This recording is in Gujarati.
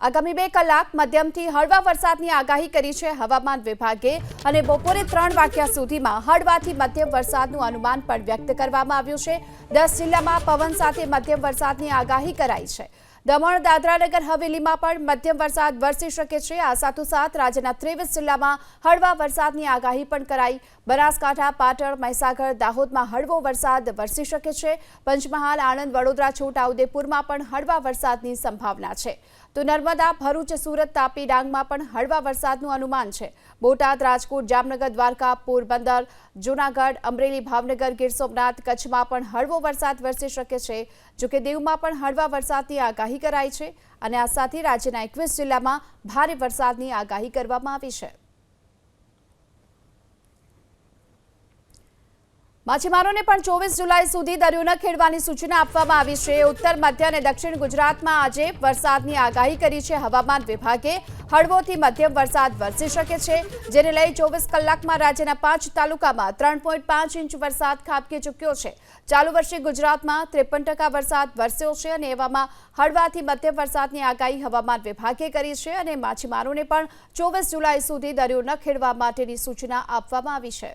આગામી 2 કલાક મધ્યમથી હળવા વરસાદની આગાહી કરી છે હવામાન વિભાગે અને બપોરે 3 વાગ્યા સુધીમાં હળવાથી મધ્યમ વરસાદનું અનુમાન પણ વ્યક્ત કરવામાં આવ્યું છે। 10 જિલ્લામાં પવન સાથે મધ્યમ વરસાદની આગાહી કરાઈ છે। દમણ દાદરા નગર હવેલીમાં પણ મધ્યમ વરસાદ વરસી શકે છે। આ સાથોસાથ રાજ્યના 23 જિલ્લામાં હળવા વરસાદની આગાહી પણ કરાઈ। બનાસકાંઠા, પાટણ, મહીસાગર, દાહોદમાં હળવો વરસાદ વરસી શકે છે। પંચમહાલ, આણંદ, વડોદરા, છોટાઉદેપુરમાં પણ હળવા વરસાદની સંભાવના છે। તો નર્મદા, ભરૂચ, સુરત, તાપી, ડાંગમાં પણ હળવા વરસાદનું અનુમાન છે। બોટાદ, રાજકોટ, જામનગર, દ્વારકા, પોરબંદર, જૂનાગઢ, અમરેલી, ભાવનગર, ગીર સોમનાથ, કચ્છમાં પણ હળવો વરસાદ વરસી શકે છે। જોકે દીવમાં પણ હળવા વરસાદની આગાહી કરાઈ છે અને આ સાથે રાજ્યના 21 જિલ્લામાં ભારે વરસાદની આગાહી કરવામાં આવી છે। માછીમારોને પણ 24 જુલાઈ સુધી દરિયો ન ખેડવાની સૂચના આપવામાં આવી છે। ઉત્તર, મધ્ય અને દક્ષિણ ગુજરાતમાં આજે વરસાદની આગાહી કરી છે હવામાન વિભાગે। હળવોથી મધ્યમ વરસાદ વરસી શકે છે, જેને લઈ 24 કલાકમાં રાજ્યના 5 તાલુકામાં 3.5 ઇંચ વરસાદ ખાબકી ચૂક્યો છે। ચાલુ વર્ષે ગુજરાતમાં 53% વરસાદ વરસ્યો છે અને એવામાં હળવાથી મધ્યમ વરસાદની આગાહી હવામાન વિભાગે કરી છે અને માછીમારોને પણ 24 જુલાઈ સુધી દરિયો ન ખેડવા માટેની સૂચના આપવામાં આવી છે।